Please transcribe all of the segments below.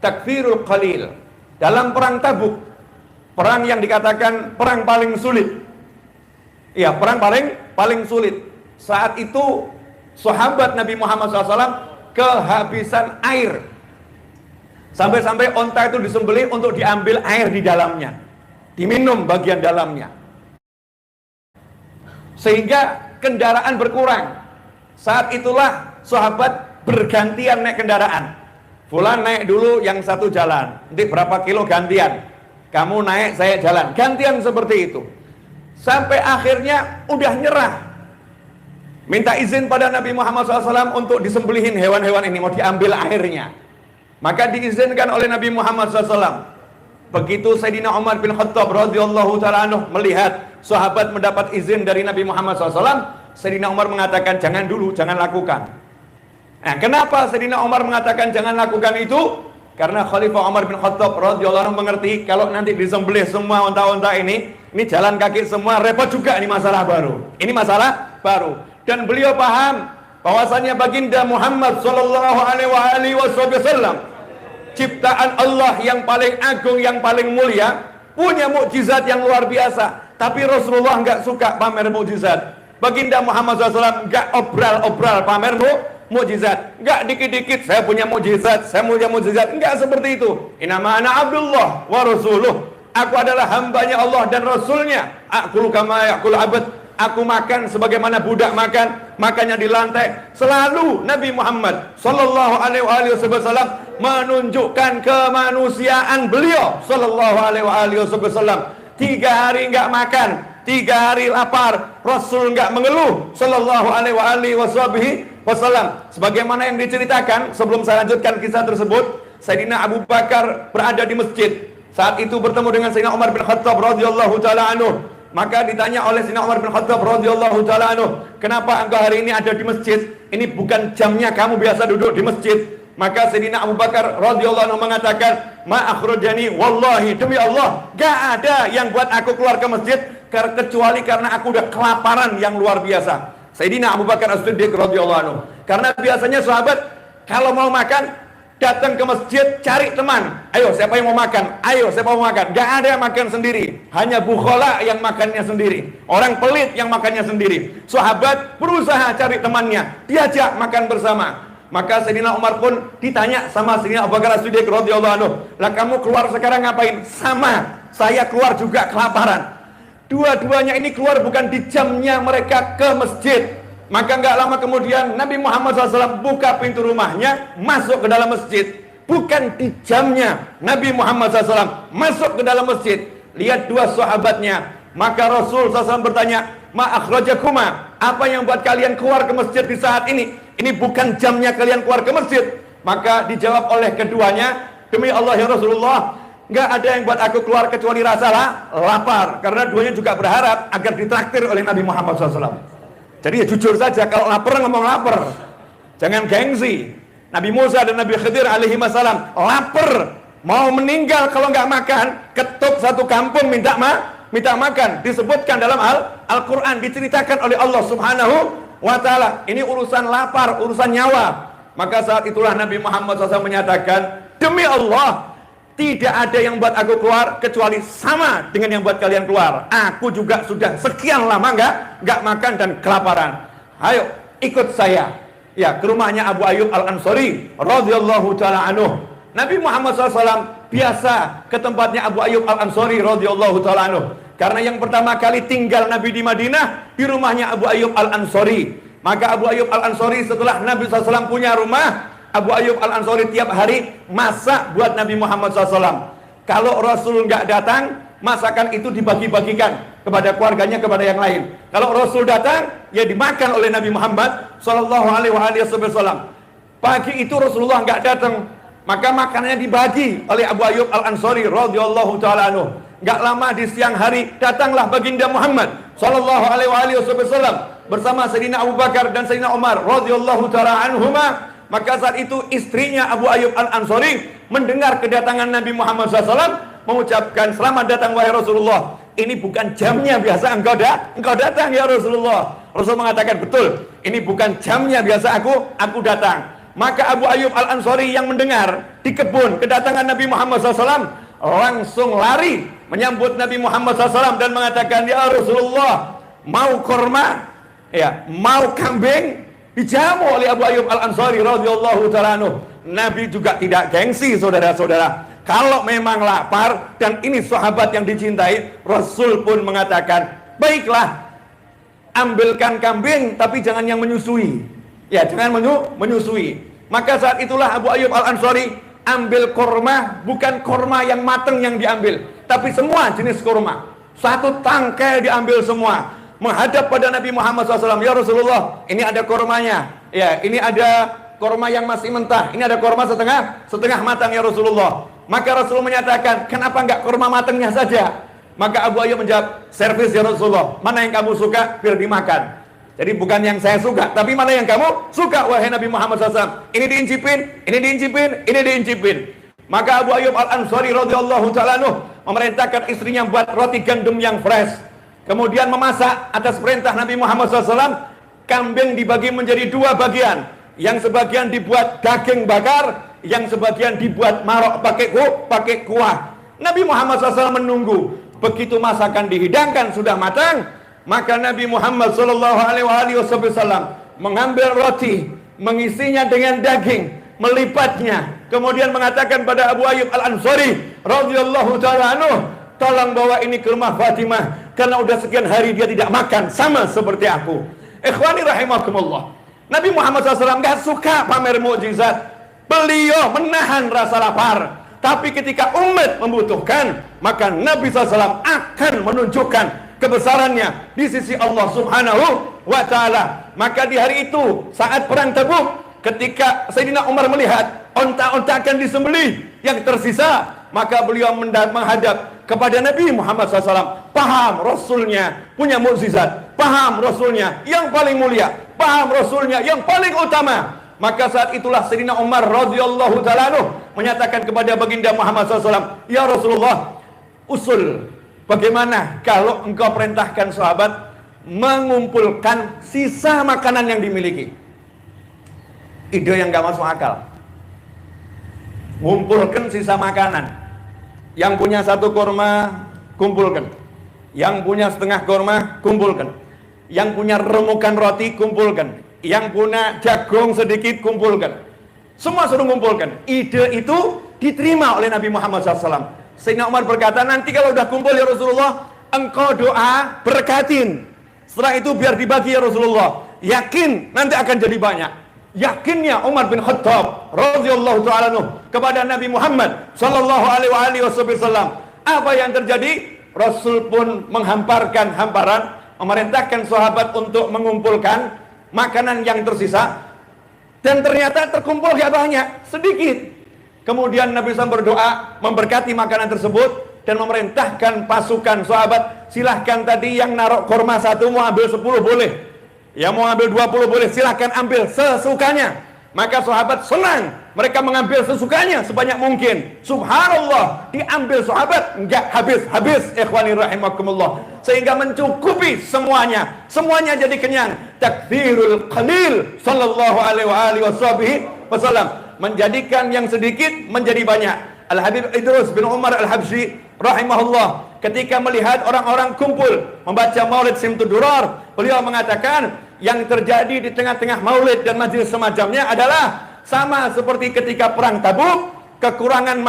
takfirul qalil. Dalam perang Tabuk, perang yang dikatakan perang paling sulit. Ya, perang paling sulit. Saat itu sahabat Nabi Muhammad SAW kehabisan air. Sampai-sampai onta itu disembelih untuk diambil air di dalamnya, diminum bagian dalamnya. Sehingga kendaraan berkurang. Saat itulah sahabat bergantian naik kendaraan. Fulan naik dulu yang satu jalan, nanti berapa kilo gantian. Kamu naik, saya jalan. Gantian seperti itu. Sampai akhirnya udah nyerah. Minta izin pada Nabi Muhammad SAW untuk disembelihin hewan-hewan ini, mau diambil airnya. Maka diizinkan oleh Nabi Muhammad SAW. Begitu Sayyidina Umar bin Khattab radhiyallahu ta'ala anhu melihat sahabat mendapat izin dari Nabi Muhammad SAW, Sayyidina Umar mengatakan jangan dulu, jangan lakukan. Nah, kenapa Sayyidina Umar mengatakan jangan lakukan itu? Karena Khalifah Umar bin Khattab radhiyallahu anhu mengerti kalau nanti disembelih semua unta-unta ini jalan kaki semua, repot juga, ini masalah baru. Ini masalah baru. Dan beliau paham bahwasannya baginda Muhammad sallallahu alaihi wasallam ciptaan Allah yang paling agung, yang paling mulia, punya mukjizat yang luar biasa. Tapi Rasulullah enggak suka pamer mukjizat. Baginda Muhammad SAW enggak obral-obral pamer mukjizat. Enggak dikit-dikit saya punya mukjizat, saya punya mukjizat. Enggak seperti itu. Innama ana Abdullah wa rasuluh. Aku adalah hambanya Allah dan Rasulnya. Aqulu kama yaqul abad. Aku makan sebagaimana budak makan, makannya di lantai. Selalu Nabi Muhammad sallallahu alaihi wasallam menunjukkan kemanusiaan beliau sallallahu alaihi wasallam. 3 hari enggak makan, 3 hari lapar, Rasul enggak mengeluh sallallahu alaihi wasallam. Sebagaimana yang diceritakan, sebelum saya lanjutkan kisah tersebut, Sayyidina Abu Bakar berada di masjid. Saat itu bertemu dengan Sayyidina Umar bin Khattab radhiyallahu taala anhu. Maka ditanya oleh Sayyidina Umar bin Khattab radhiyallahu taala anhu, "Kenapa engkau hari ini ada di masjid? Ini bukan jamnya kamu biasa duduk di masjid." Maka Sayyidina Abu Bakar radhiyallahu anhu mengatakan, "Ma akhrajani wallahi, demi Allah, gak ada yang buat aku keluar ke masjid kecuali karena aku udah kelaparan yang luar biasa." Sayyidina Abu Bakar As-Siddiq radhiyallahu anhu. Karena biasanya sahabat kalau mau makan datang ke masjid cari teman. Ayo siapa yang mau makan? Ayo siapa mau makan? Gak ada yang makan sendiri. Hanya bukhala yang makannya sendiri. Orang pelit yang makannya sendiri. Sahabat berusaha cari temannya, diajak makan bersama. Maka Sayyidina Umar pun ditanya sama Sayyidina Abu Bakar As-Siddiq radhiyallahu anhu, "Lah kamu keluar sekarang ngapain?" "Sama, saya keluar juga kelaparan." Dua-duanya ini keluar bukan di jamnya mereka ke masjid. Maka nggak lama kemudian Nabi Muhammad SAW buka pintu rumahnya, masuk ke dalam masjid. Bukan di jamnya, Nabi Muhammad SAW masuk ke dalam masjid. Lihat 2 sahabatnya. Maka Rasul SAW bertanya, "Ma akhrajakuma? Apa yang buat kalian keluar ke masjid di saat ini? Ini bukan jamnya kalian keluar ke masjid." Maka dijawab oleh keduanya, "Demi Allah ya Rasulullah, nggak ada yang buat aku keluar kecuali rasa lapar." Karena duanya juga berharap agar ditraktir oleh Nabi Muhammad SAW. Jadi ya jujur saja, kalau lapar ngomong lapar, jangan gengsi. Nabi Musa dan Nabi Khidir alaihi wassalam lapar, mau meninggal kalau nggak makan, ketuk satu kampung minta makan. Disebutkan dalam Al-Quran, diceritakan oleh Allah subhanahu wa ta'ala. Ini urusan lapar, urusan nyawa. Maka saat itulah Nabi Muhammad SAW menyatakan, "Demi Allah, tidak ada yang buat aku keluar kecuali sama dengan yang buat kalian keluar. Aku juga sudah sekian lama nggak makan dan kelaparan. Ayo ikut saya." Ya, ke rumahnya Abu Ayyub Al-Ansari radhiyallahu taala anhu. Nabi Muhammad SAW biasa ke tempatnya Abu Ayyub Al-Ansari radhiyallahu taala anhu. Karena yang pertama kali tinggal Nabi di Madinah di rumahnya Abu Ayyub Al-Ansari. Maka Abu Ayyub Al-Ansari setelah Nabi SAW punya rumah, Abu Ayyub Al-Ansari tiap hari masak buat Nabi Muhammad SAW. Kalau Rasul nggak datang, masakan itu dibagi-bagikan kepada keluarganya, kepada yang lain. Kalau Rasul datang, ya dimakan oleh Nabi Muhammad SAW. Pagi itu Rasulullah nggak datang, maka makanannya dibagi oleh Abu Ayyub Al-Ansari radhiyallahu ta'ala anhu. Nggak lama di siang hari, datanglah baginda Muhammad SAW bersama Sayyidina Abu Bakar dan Sayyidina Umar radhiyallahu ta'ala anhuma. Maka saat itu istrinya Abu Ayyub Al-Ansari mendengar kedatangan Nabi Muhammad SAW, mengucapkan, "Selamat datang wahai Rasulullah. Ini bukan jamnya biasa engkau datang ya Rasulullah." Rasul mengatakan, "Betul, ini bukan jamnya biasa aku datang." Maka Abu Ayyub Al-Ansari yang mendengar di kebun kedatangan Nabi Muhammad SAW langsung lari menyambut Nabi Muhammad SAW dan mengatakan, ya Rasulullah, mau korma, ya, mau kambing. Dijamu oleh Abu Ayyub Al-Ansari radhiyallahu ta'ala anhu. Nabi juga tidak gengsi, saudara-saudara. Kalau memang lapar dan ini sahabat yang dicintai, Rasul pun mengatakan, baiklah, ambilkan kambing tapi jangan yang menyusui. Ya, jangan menyusui. Maka saat itulah Abu Ayyub Al-Ansari ambil korma, bukan korma yang matang yang diambil, tapi semua jenis korma. Satu tangkai diambil semua. Menghadap pada Nabi Muhammad SAW, ya Rasulullah, ini ada kormanya. Ya, ini ada korma yang masih mentah. Ini ada korma setengah matang ya Rasulullah. Maka Rasul menyatakan, kenapa enggak korma matangnya saja? Maka Abu Ayyub menjawab, servis ya Rasulullah, mana yang kamu suka biar dimakan. Jadi bukan yang saya suka, tapi mana yang kamu suka wahai Nabi Muhammad SAW. Ini diincipin, ini diincipin, ini diincipin. Maka Abu Ayyub Al-Ansari radhiyallahu ta'ala anhu memerintahkan istrinya buat roti gandum yang fresh. Kemudian memasak atas perintah Nabi Muhammad SAW. Kambing dibagi menjadi dua bagian. Yang sebagian dibuat daging bakar, yang sebagian dibuat marok pakai kuah. Nabi Muhammad SAW menunggu. Begitu masakan dihidangkan sudah matang, maka Nabi Muhammad SAW mengambil roti, mengisinya dengan daging, melipatnya, kemudian mengatakan pada Abu Ayyub Al-Ansari radhiyallahu ta'ala anhu, tolong bawa ini ke rumah Fatimah, karena udah sekian hari dia tidak makan sama seperti aku. Ikhwani rahimakumullah. Nabi Muhammad SAW gak suka pamer mukjizat. Beliau menahan rasa lapar. Tapi ketika umat membutuhkan, maka Nabi SAW akan menunjukkan kebesarannya di sisi Allah Subhanahu wa ta'ala. Maka di hari itu, saat perang Tabuk, ketika Sayyidina Umar melihat onta-onta akan disembelih yang tersisa, maka beliau menghadap kepada Nabi Muhammad SAW. Paham Rasulnya punya mukjizat, paham Rasulnya yang paling mulia, paham Rasulnya yang paling utama. Maka saat itulah Sayyidina Umar radhiyallahu ta'ala anhu menyatakan kepada baginda Muhammad SAW, ya Rasulullah, usul, bagaimana kalau engkau perintahkan sahabat mengumpulkan sisa makanan yang dimiliki? Ide yang gak masuk akal. Ngumpulkan sisa makanan. Yang punya satu korma, kumpulkan. Yang punya setengah korma, kumpulkan. Yang punya remukan roti, kumpulkan. Yang punya jagung sedikit, kumpulkan. Semua suruh kumpulkan. Ide itu diterima oleh Nabi Muhammad SAW. Sayyidina Umar berkata, nanti kalau udah kumpul ya Rasulullah, engkau doa berkatin. Setelah itu biar dibagi ya Rasulullah. Yakin nanti akan jadi banyak. Yakinnya Umar bin Khattab radhiyallahu ta'ala anhu kepada Nabi Muhammad sallallahu alaihi wasallam. Apa yang terjadi? Rasul pun menghamparkan hamparan, memerintahkan sahabat untuk mengumpulkan makanan yang tersisa, dan ternyata terkumpul gak banyak, sedikit. Kemudian Nabi SAW berdoa memberkati makanan tersebut dan memerintahkan pasukan sahabat, silahkan tadi yang naruh korma satu mau ambil 10 boleh, yang mau ambil 20 boleh, silahkan ambil sesukanya. Maka sahabat senang, mereka mengambil sesukanya sebanyak mungkin. Subhanallah, diambil sahabat enggak habis-habis, ikhwani rahimakumullah, sehingga mencukupi semuanya. Semuanya jadi kenyang. Takfirul qalil sallallahu alaihi wasallam, menjadikan yang sedikit menjadi banyak. Al-Habib Idrus bin Umar Al-Habsyi rahimahullah ketika melihat orang-orang kumpul membaca Maulid Simtud Durar, beliau mengatakan yang terjadi di tengah-tengah maulid dan majelis semacamnya adalah sama seperti ketika perang Tabuk, kekurangan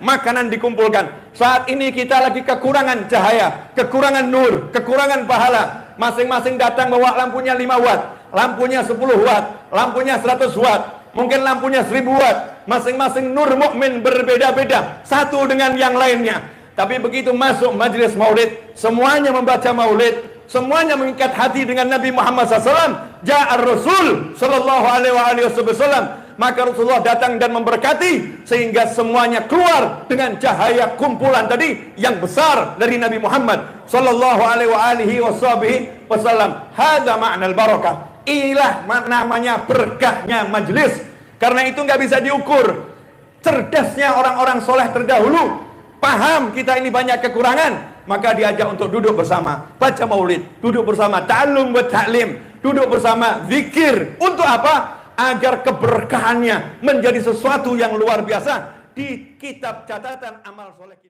makanan dikumpulkan. Saat ini kita lagi kekurangan cahaya, kekurangan nur, kekurangan pahala. Masing-masing datang bawa lampunya 5 watt, lampunya 10 watt, lampunya 100 watt, mungkin lampunya 1000 watt. Masing-masing nur mukmin berbeda-beda satu dengan yang lainnya. Tapi begitu masuk majelis maulid, semuanya membaca maulid, semuanya mengikat hati dengan Nabi Muhammad SAW. Ja'ar Rasul sallallahu alaihi wasallam. Maka Rasulullah datang dan memberkati sehingga semuanya keluar dengan cahaya kumpulan tadi yang besar dari Nabi Muhammad sallallahu alaihi wasallam. Hadza ma'nal barakah. Inilah namanya berkahnya majelis. Karena itu nggak bisa diukur. Cerdasnya orang-orang soleh terdahulu. Paham kita ini banyak kekurangan, maka diajak untuk duduk bersama, baca maulid, duduk bersama ta'allum wa ta'lim, duduk bersama zikir. Untuk apa? agar keberkahannya menjadi sesuatu yang luar biasa di kitab catatan amal soleh kita.